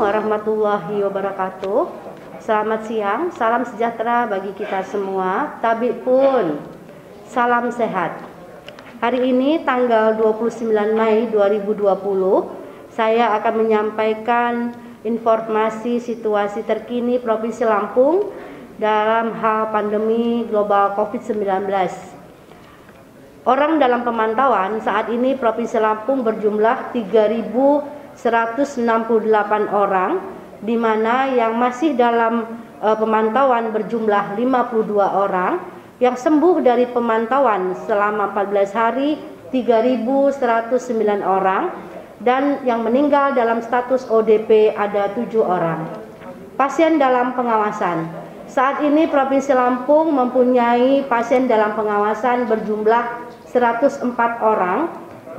warahmatullahi wabarakatuh. Selamat siang, salam sejahtera bagi kita semua. Tabib pun, salam sehat. Hari ini tanggal 29 Mei 2020, saya akan menyampaikan informasi situasi terkini Provinsi Lampung dalam hal pandemi global COVID-19. Orang dalam pemantauan saat ini Provinsi Lampung berjumlah 3.168 orang, di mana yang masih dalam pemantauan berjumlah 52 orang, yang sembuh dari pemantauan selama 14 hari 3.109 orang, dan yang meninggal dalam status ODP ada 7 orang. Pasien dalam pengawasan. Saat ini Provinsi Lampung mempunyai pasien dalam pengawasan berjumlah 104 orang,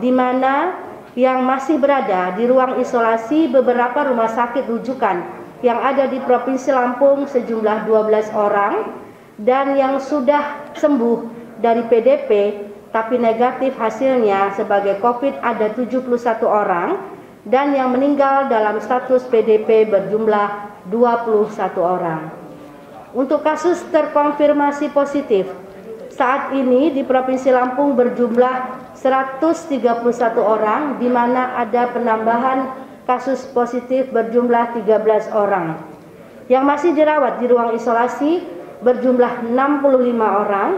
di mana yang masih berada di ruang isolasi beberapa rumah sakit rujukan yang ada di Provinsi Lampung sejumlah 12 orang, dan yang sudah sembuh dari PDP tapi negatif hasilnya sebagai COVID ada 71 orang, dan yang meninggal dalam status PDP berjumlah 21 orang. Untuk kasus terkonfirmasi positif, saat ini di Provinsi Lampung berjumlah 131 orang, di mana ada penambahan kasus positif berjumlah 13 orang. Yang masih dirawat di ruang isolasi berjumlah 65 orang,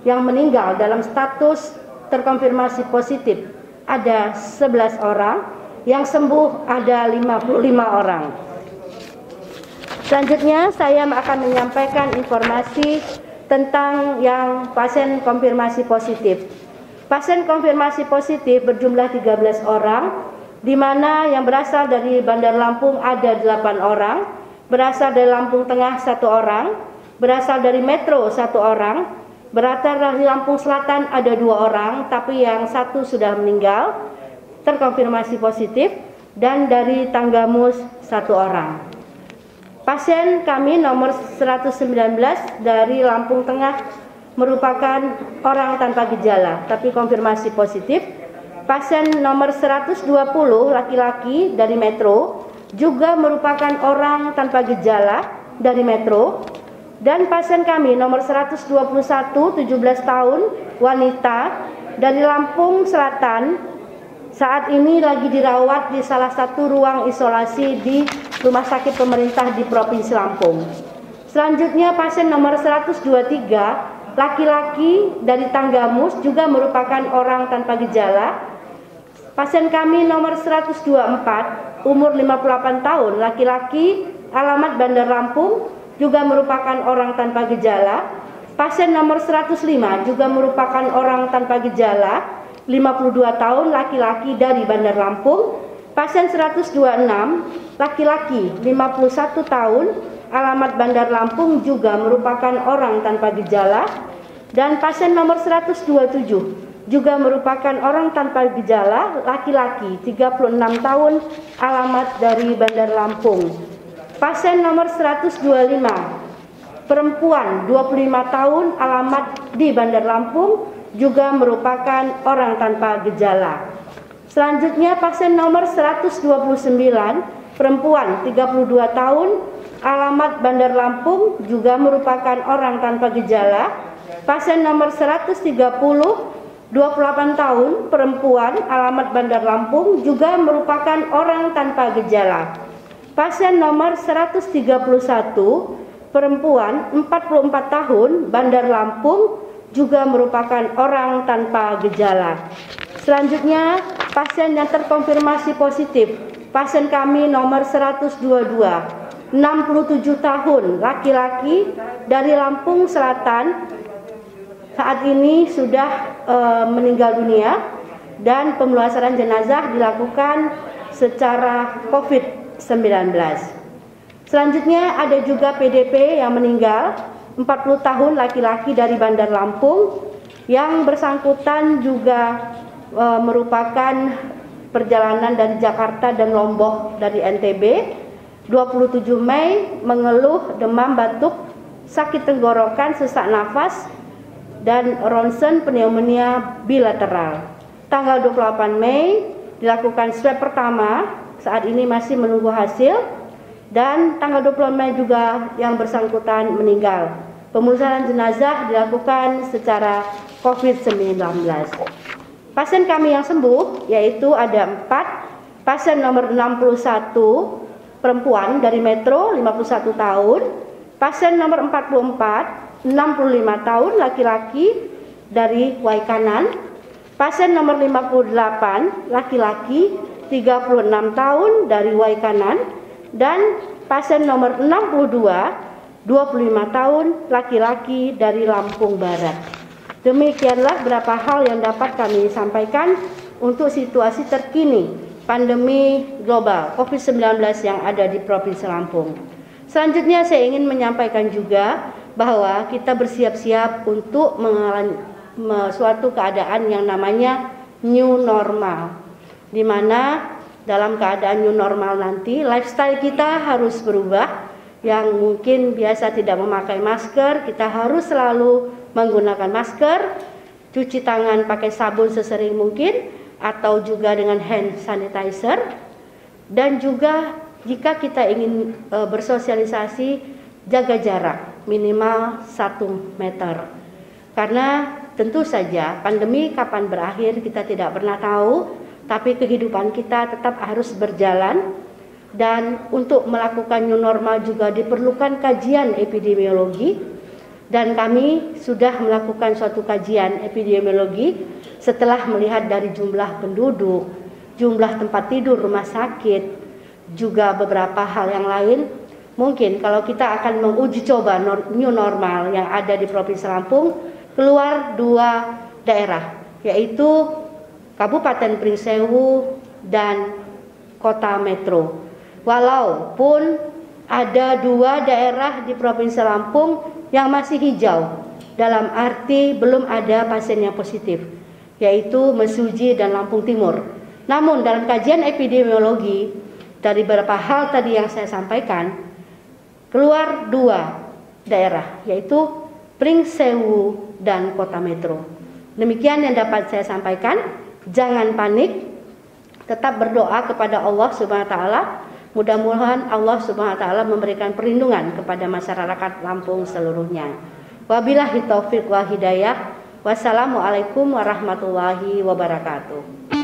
yang meninggal dalam status terkonfirmasi positif ada 11 orang, yang sembuh ada 55 orang. Selanjutnya saya akan menyampaikan informasi tentang yang pasien konfirmasi positif. Pasien konfirmasi positif berjumlah 13 orang, di mana yang berasal dari Bandar Lampung ada 8 orang, berasal dari Lampung Tengah 1 orang, berasal dari Metro 1 orang, berasal dari Lampung Selatan ada 2 orang, tapi yang 1 sudah meninggal, terkonfirmasi positif, dan dari Tanggamus 1 orang. Pasien kami nomor 119 dari Lampung Tengah merupakan orang tanpa gejala tapi konfirmasi positif. Pasien nomor 120 laki-laki dari Metro juga merupakan orang tanpa gejala dari Metro. Dan pasien kami nomor 121 17 tahun wanita dari Lampung Selatan saat ini lagi dirawat di salah satu ruang isolasi di rumah sakit pemerintah di Provinsi Lampung. Selanjutnya pasien nomor 123 laki-laki dari Tanggamus juga merupakan orang tanpa gejala. Pasien kami nomor 124 umur 58 tahun laki-laki alamat Bandar Lampung juga merupakan orang tanpa gejala. Pasien nomor 105 juga merupakan orang tanpa gejala, 52 tahun laki-laki dari Bandar Lampung. Pasien 126 laki-laki 51 tahun alamat Bandar Lampung juga merupakan orang tanpa gejala, dan pasien nomor 127 juga merupakan orang tanpa gejala laki-laki 36 tahun alamat dari Bandar Lampung. Pasien nomor 125 perempuan 25 tahun alamat di Bandar Lampung juga merupakan orang tanpa gejala. Selanjutnya pasien nomor 129 perempuan 32 tahun alamat Bandar Lampung juga merupakan orang tanpa gejala. Pasien nomor 130 28 tahun perempuan alamat Bandar Lampung juga merupakan orang tanpa gejala. Pasien nomor 131 perempuan 44 tahun Bandar Lampung juga merupakan orang tanpa gejala. Selanjutnya pasien yang terkonfirmasi positif, pasien kami nomor 122 67 tahun laki-laki dari Lampung Selatan saat ini sudah meninggal dunia, dan pemulasaran jenazah dilakukan secara COVID-19. Selanjutnya ada juga PDP yang meninggal 40 tahun laki-laki dari Bandar Lampung, yang bersangkutan juga merupakan perjalanan dari Jakarta dan Lombok dari NTB. 27 Mei mengeluh demam, batuk, sakit tenggorokan, sesak nafas, dan ronsen pneumonia bilateral. Tanggal 28 Mei dilakukan swab pertama, saat ini masih menunggu hasil. dan tanggal 20 Mei juga yang bersangkutan meninggal. Pemulasaran jenazah dilakukan secara COVID-19. Pasien kami yang sembuh yaitu ada 4. Pasien nomor 61 perempuan dari Metro 51 tahun. Pasien nomor 44 65 tahun laki-laki dari Waikanan. Pasien nomor 58 laki-laki 36 tahun dari Waikanan. Dan pasien nomor 62 25 tahun laki-laki dari Lampung Barat. Demikianlah beberapa hal yang dapat kami sampaikan untuk situasi terkini pandemi global COVID-19 yang ada di Provinsi Lampung. Selanjutnya saya ingin menyampaikan juga bahwa kita bersiap-siap untuk mengalami suatu keadaan yang namanya new normal, di mana dalam keadaan new normal nanti lifestyle kita harus berubah. Yang mungkin biasa tidak memakai masker, kita harus selalu menggunakan masker, cuci tangan pakai sabun sesering mungkin, atau juga dengan hand sanitizer. Dan juga jika kita ingin bersosialisasi, jaga jarak minimal 1 meter. Karena tentu saja pandemi kapan berakhir kita tidak pernah tahu, tapi kehidupan kita tetap harus berjalan. Dan untuk melakukan new normal juga diperlukan kajian epidemiologi, dan kami sudah melakukan suatu kajian epidemiologi setelah melihat dari jumlah penduduk, jumlah tempat tidur rumah sakit, juga beberapa hal yang lain. Mungkin kalau kita akan menguji coba new normal yang ada di Provinsi Lampung, keluar 2 daerah, yaitu Kabupaten Pringsewu dan Kota Metro. Walaupun ada 2 daerah di Provinsi Lampung yang masih hijau, dalam arti belum ada pasien yang positif, yaitu Mesuji dan Lampung Timur. Namun dalam kajian epidemiologi dari beberapa hal tadi yang saya sampaikan, keluar 2 daerah, yaitu Pringsewu dan Kota Metro. Demikian yang dapat saya sampaikan. Jangan panik, tetap berdoa kepada Allah Subhanahu wa taala. Mudah-mudahan Allah Subhanahu wa taala memberikan perlindungan kepada masyarakat Lampung seluruhnya. Wabillahi taufik wa hidayah. Wassalamualaikum warahmatullahi wabarakatuh.